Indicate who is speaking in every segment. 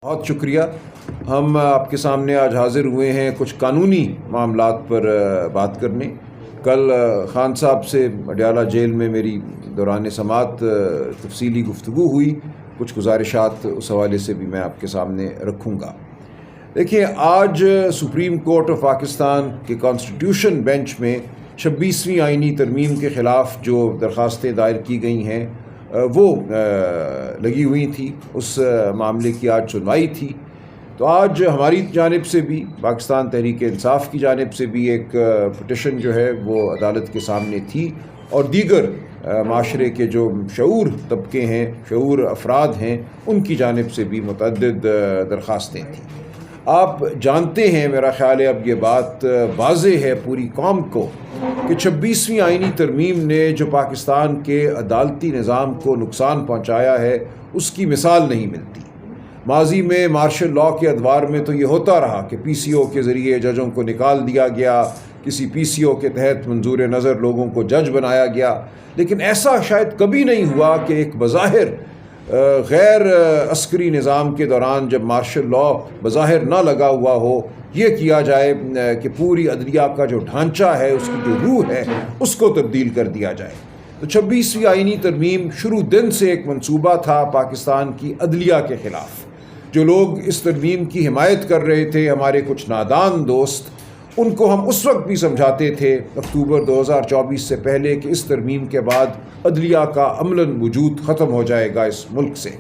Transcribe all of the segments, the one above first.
Speaker 1: بہت شکریہ. ہم آپ کے سامنے آج حاضر ہوئے ہیں کچھ قانونی معاملات پر بات کرنے. کل خان صاحب سے اڈیالہ جیل میں میری دوران سماعت تفصیلی گفتگو ہوئی. کچھ گزارشات اس حوالے سے بھی میں آپ کے سامنے رکھوں گا. دیکھیں، آج سپریم کورٹ آف پاکستان کے کانسٹیٹیوشن بینچ میں 26ویں آئینی ترمیم کے خلاف جو درخواستیں دائر کی گئی ہیں وہ لگی ہوئی تھی. اس معاملے کی آج سنوائی تھی. تو آج ہماری جانب سے بھی، پاکستان تحریک انصاف کی جانب سے بھی ایک پٹیشن جو ہے وہ عدالت کے سامنے تھی، اور دیگر معاشرے کے جو شعور طبقے ہیں، شعور افراد ہیں، ان کی جانب سے بھی متعدد درخواستیں تھیں. آپ جانتے ہیں، میرا خیال ہے اب یہ بات واضح ہے پوری قوم کو کہ 26ویں آئینی ترمیم نے جو پاکستان کے عدالتی نظام کو نقصان پہنچایا ہے اس کی مثال نہیں ملتی. ماضی میں مارشل لاء کے ادوار میں تو یہ ہوتا رہا کہ پی سی او کے ذریعے ججوں کو نکال دیا گیا، کسی پی سی او کے تحت منظور نظر لوگوں کو جج بنایا گیا، لیکن ایسا شاید کبھی نہیں ہوا کہ ایک بظاہر غیر عسکری نظام کے دوران جب مارشل لاء بظاہر نہ لگا ہوا ہو، یہ کیا جائے کہ پوری عدلیہ کا جو ڈھانچہ ہے، اس کی جو روح ہے، اس کو تبدیل کر دیا جائے. تو 26ویں آئینی ترمیم شروع دن سے ایک منصوبہ تھا پاکستان کی عدلیہ کے خلاف. جو لوگ اس ترمیم کی حمایت کر رہے تھے، ہمارے کچھ نادان دوست، ان کو ہم اس وقت بھی سمجھاتے تھے اکتوبر 2024 سے پہلے کہ اس ترمیم کے بعد عدلیہ کا عملاً وجود ختم ہو جائے گا اس ملک سے.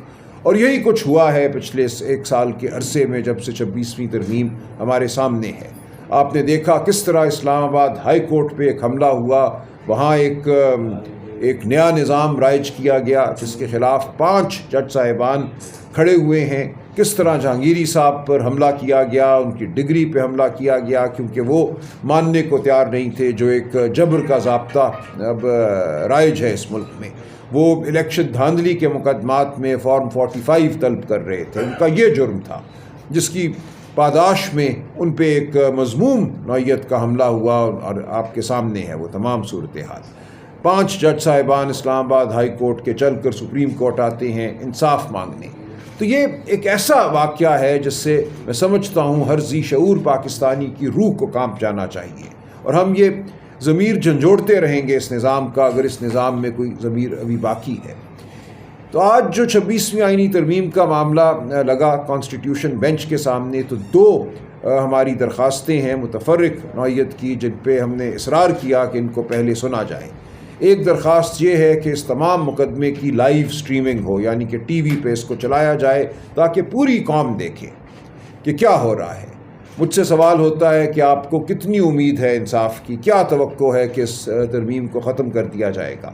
Speaker 1: اور یہی کچھ ہوا ہے پچھلے ایک سال کے عرصے میں جب سے 26ویں ترمیم ہمارے سامنے ہے. آپ نے دیکھا کس طرح اسلام آباد ہائی کورٹ پہ ایک حملہ ہوا، وہاں ایک نیا نظام رائج کیا گیا جس کے خلاف 5 جج صاحبان کھڑے ہوئے ہیں. کس طرح جہانگیری صاحب پر حملہ کیا گیا، ان کی ڈگری پہ حملہ کیا گیا، کیونکہ وہ ماننے کو تیار نہیں تھے جو ایک جبر کا ضابطہ اب رائج ہے اس ملک میں. وہ الیکشن دھاندلی کے مقدمات میں فارم 45 طلب کر رہے تھے. ان کا یہ جرم تھا جس کی پاداش میں ان پہ ایک مذموم نوعیت کا حملہ ہوا، اور آپ کے سامنے ہے وہ تمام صورتحال. 5 جج صاحبان اسلام آباد ہائی کورٹ کے چل کر سپریم کورٹ آتے ہیں انصاف مانگنے. تو یہ ایک ایسا واقعہ ہے جس سے میں سمجھتا ہوں ہر ذی شعور پاکستانی کی روح کو کانپ جانا چاہیے، اور ہم یہ ضمیر جھنجھوڑتے رہیں گے اس نظام کا، اگر اس نظام میں کوئی ضمیر ابھی باقی ہے. تو آج جو 26ویں آئینی ترمیم کا معاملہ لگا کانسٹیٹیوشن بینچ کے سامنے، تو 2 ہماری درخواستیں ہیں متفرق نوعیت کی جن پہ ہم نے اصرار کیا کہ ان کو پہلے سنا جائے. ایک درخواست یہ ہے کہ اس تمام مقدمے کی لائیو سٹریمنگ ہو، یعنی کہ ٹی وی پہ اس کو چلایا جائے تاکہ پوری قوم دیکھے کہ کیا ہو رہا ہے. مجھ سے سوال ہوتا ہے کہ آپ کو کتنی امید ہے انصاف کی، کیا توقع ہے کہ اس ترمیم کو ختم کر دیا جائے گا.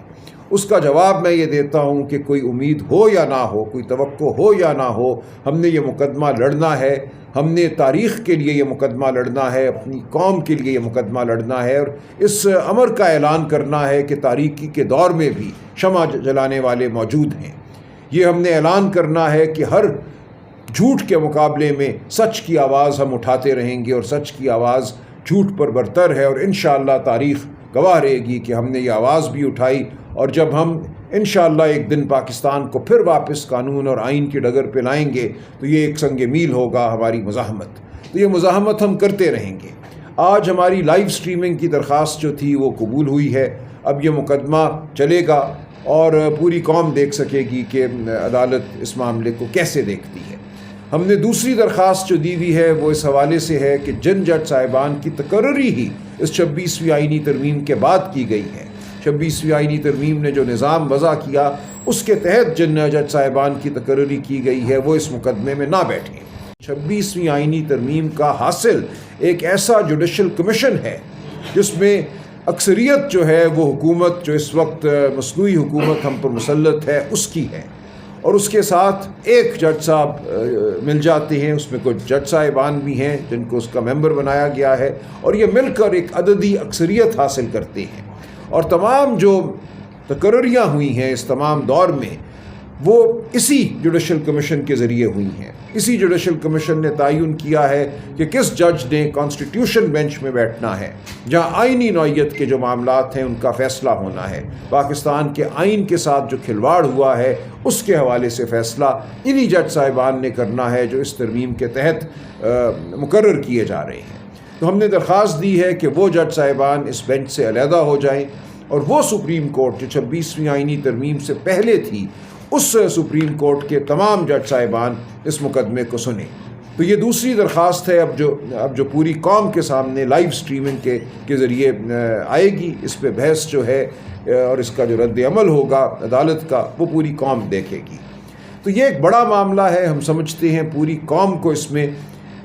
Speaker 1: اس کا جواب میں یہ دیتا ہوں کہ کوئی امید ہو یا نہ ہو، کوئی توقع ہو یا نہ ہو، ہم نے یہ مقدمہ لڑنا ہے. ہم نے تاریخ کے لیے یہ مقدمہ لڑنا ہے، اپنی قوم کے لیے یہ مقدمہ لڑنا ہے، اور اس امر کا اعلان کرنا ہے کہ تاریکی کے دور میں بھی شمع جلانے والے موجود ہیں. یہ ہم نے اعلان کرنا ہے کہ ہر جھوٹ کے مقابلے میں سچ کی آواز ہم اٹھاتے رہیں گے، اور سچ کی آواز جھوٹ پر برتر ہے. اور انشاءاللہ تاریخ گواہ رہے گی کہ ہم نے یہ آواز بھی اٹھائی، اور جب ہم انشاءاللہ ایک دن پاکستان کو پھر واپس قانون اور آئین کی ڈگر پہ لائیں گے تو یہ ایک سنگ میل ہوگا ہماری مزاحمت. تو یہ مزاحمت ہم کرتے رہیں گے. آج ہماری لائیو سٹریمنگ کی درخواست جو تھی وہ قبول ہوئی ہے. اب یہ مقدمہ چلے گا اور پوری قوم دیکھ سکے گی کہ عدالت اس معاملے کو کیسے دیکھتی ہے. ہم نے دوسری درخواست جو دی ہوئی ہے وہ اس حوالے سے ہے کہ جن جج صاحبان کی تقرری ہی اس 26ویں آئینی ترمیم کے بعد کی گئی ہے، 26ویں آئینی ترمیم نے جو نظام وضع کیا اس کے تحت جن جج صاحبان کی تقرری کی گئی ہے وہ اس مقدمے میں نہ بیٹھیں. 26ویں آئینی ترمیم کا حاصل ایک ایسا جوڈیشل کمیشن ہے جس میں اکثریت جو ہے وہ حکومت، جو اس وقت مصنوعی حکومت ہم پر مسلط ہے، اس کی ہے، اور اس کے ساتھ ایک جج صاحب مل جاتے ہیں. اس میں کچھ جج صاحبان بھی ہیں جن کو اس کا ممبر بنایا گیا ہے، اور یہ مل کر ایک عددی اکثریت حاصل کرتے ہیں. اور تمام جو تقرریاں ہوئی ہیں اس تمام دور میں، وہ اسی جوڈیشل کمیشن کے ذریعے ہوئی ہیں۔ اسی جوڈیشل کمیشن نے تعین کیا ہے کہ کس جج نے کانسٹیٹیوشن بینچ میں بیٹھنا ہے، جہاں آئینی نوعیت کے جو معاملات ہیں ان کا فیصلہ ہونا ہے۔ پاکستان کے آئین کے ساتھ جو کھلواڑ ہوا ہے اس کے حوالے سے فیصلہ انہی جج صاحبان نے کرنا ہے جو اس ترمیم کے تحت مقرر کیے جا رہے ہیں۔ تو ہم نے درخواست دی ہے کہ وہ جج صاحبان اس بینچ سے علیحدہ ہو جائیں، اور وہ سپریم کورٹ جو 26ویں آئینی ترمیم سے پہلے تھی، اس سپریم کورٹ کے تمام جج صاحبان اس مقدمے کو سنیں۔ تو یہ دوسری درخواست ہے اب جو پوری قوم کے سامنے لائیو سٹریمنگ کے ذریعے آئے گی۔ اس پہ بحث جو ہے اور اس کا جو رد عمل ہوگا عدالت کا، وہ پوری قوم دیکھے گی۔ تو یہ ایک بڑا معاملہ ہے، ہم سمجھتے ہیں پوری قوم کو اس میں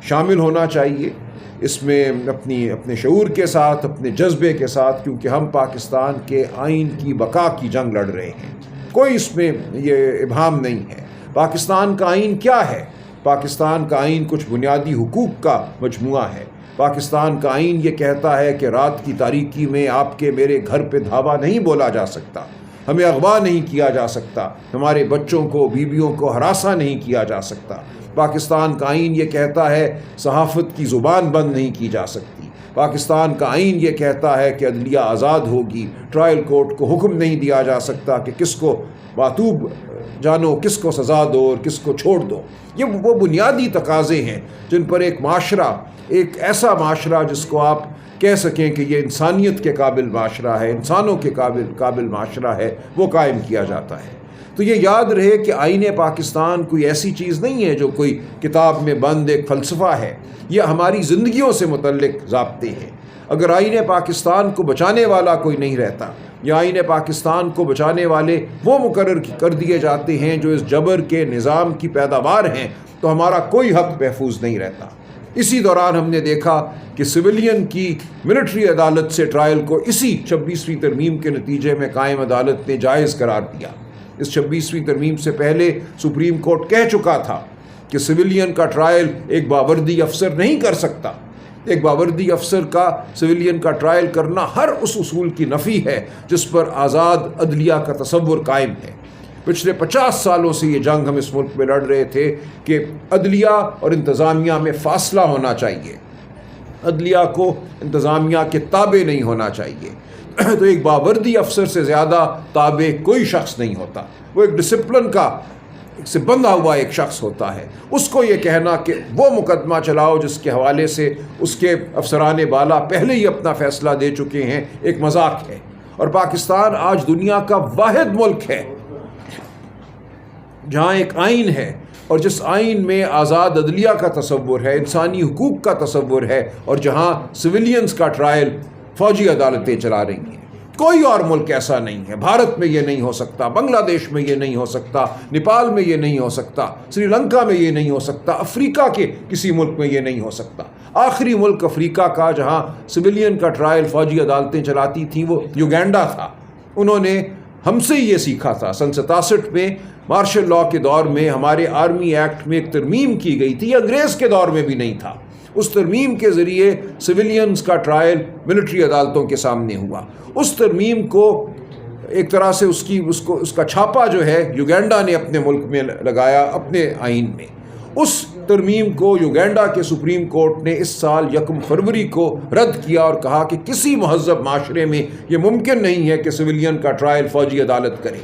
Speaker 1: شامل ہونا چاہیے، اس میں اپنے شعور کے ساتھ، اپنے جذبے کے ساتھ، کیونکہ ہم پاکستان کے آئین کی بقا کی جنگ لڑ رہے ہیں۔ کوئی اس میں یہ ابہام نہیں ہے۔ پاکستان کا آئین کیا ہے؟ پاکستان کا آئین کچھ بنیادی حقوق کا مجموعہ ہے۔ پاکستان کا آئین یہ کہتا ہے کہ رات کی تاریکی میں آپ کے میرے گھر پہ دھاوا نہیں بولا جا سکتا، ہمیں اغوا نہیں کیا جا سکتا، ہمارے بچوں کو، بیویوں کو ہراساں نہیں کیا جا سکتا۔ پاکستان کا آئین یہ کہتا ہے صحافت کی زبان بند نہیں کی جا سکتی۔ پاکستان کا آئین یہ کہتا ہے کہ عدلیہ آزاد ہوگی، ٹرائل کورٹ کو حکم نہیں دیا جا سکتا کہ کس کو معتوب جانو، کس کو سزا دو اور کس کو چھوڑ دو۔ یہ وہ بنیادی تقاضے ہیں جن پر ایک معاشرہ، ایک ایسا معاشرہ جس کو آپ کہہ سکیں کہ یہ انسانیت کے قابل معاشرہ ہے، انسانوں کے قابل معاشرہ ہے، وہ قائم کیا جاتا ہے۔ تو یہ یاد رہے کہ آئین پاکستان کوئی ایسی چیز نہیں ہے جو کوئی کتاب میں بند ایک فلسفہ ہے، یہ ہماری زندگیوں سے متعلق ضابطے ہیں۔ اگر آئین پاکستان کو بچانے والا کوئی نہیں رہتا، یا آئین پاکستان کو بچانے والے وہ مقرر کر دیے جاتے ہیں جو اس جبر کے نظام کی پیداوار ہیں، تو ہمارا کوئی حق محفوظ نہیں رہتا۔ اسی دوران ہم نے دیکھا کہ سویلین کی ملٹری عدالت سے ٹرائل کو اسی 26ویں ترمیم کے نتیجے میں قائم عدالت نے جائز قرار دیا۔ اس 26ویں ترمیم سے پہلے سپریم کورٹ کہہ چکا تھا کہ سویلین کا ٹرائل ایک باوردی افسر نہیں کر سکتا۔ ایک باوردی افسر کا سویلین کا ٹرائل کرنا ہر اس اصول کی نفی ہے جس پر آزاد عدلیہ کا تصور قائم ہے۔ پچھلے 50 سالوں سے یہ جنگ ہم اس ملک میں لڑ رہے تھے کہ عدلیہ اور انتظامیہ میں فاصلہ ہونا چاہیے، عدلیہ کو انتظامیہ کے تابع نہیں ہونا چاہیے۔ تو ایک باوردی افسر سے زیادہ تابع کوئی شخص نہیں ہوتا، وہ ایک ڈسپلن کا سے بندھا ہوا ایک شخص ہوتا ہے۔ اس کو یہ کہنا کہ وہ مقدمہ چلاؤ جس کے حوالے سے اس کے افسران بالا پہلے ہی اپنا فیصلہ دے چکے ہیں، ایک مذاق ہے۔ اور پاکستان آج دنیا کا واحد ملک ہے جہاں ایک آئین ہے، اور جس آئین میں آزاد عدلیہ کا تصور ہے، انسانی حقوق کا تصور ہے، اور جہاں سویلینز کا ٹرائل فوجی عدالتیں چلا رہی ہیں۔ کوئی اور ملک ایسا نہیں ہے۔ بھارت میں یہ نہیں ہو سکتا، بنگلہ دیش میں یہ نہیں ہو سکتا، نیپال میں یہ نہیں ہو سکتا، سری لنکا میں یہ نہیں ہو سکتا، افریقہ کے کسی ملک میں یہ نہیں ہو سکتا۔ آخری ملک افریقہ کا جہاں سویلین کا ٹرائل فوجی عدالتیں چلاتی تھیں وہ یوگینڈا تھا۔ انہوں نے ہم سے یہ سیکھا تھا۔ سن 67 میں مارشل لاء کے دور میں ہمارے آرمی ایکٹ میں ایک ترمیم کی گئی تھی، انگریز کے دور میں بھی نہیں تھا۔ اس ترمیم کے ذریعے سویلینز کا ٹرائل ملٹری عدالتوں کے سامنے ہوا۔ اس ترمیم کو ایک طرح سے اس کا چھاپا جو ہے یوگینڈا نے اپنے ملک میں لگایا، اپنے آئین میں۔ اس ترمیم کو یوگینڈا کے سپریم کورٹ نے اس سال 1 فروری کو رد کیا اور کہا کہ کسی مہذب معاشرے میں یہ ممکن نہیں ہے کہ سویلین کا ٹرائل فوجی عدالت کرے۔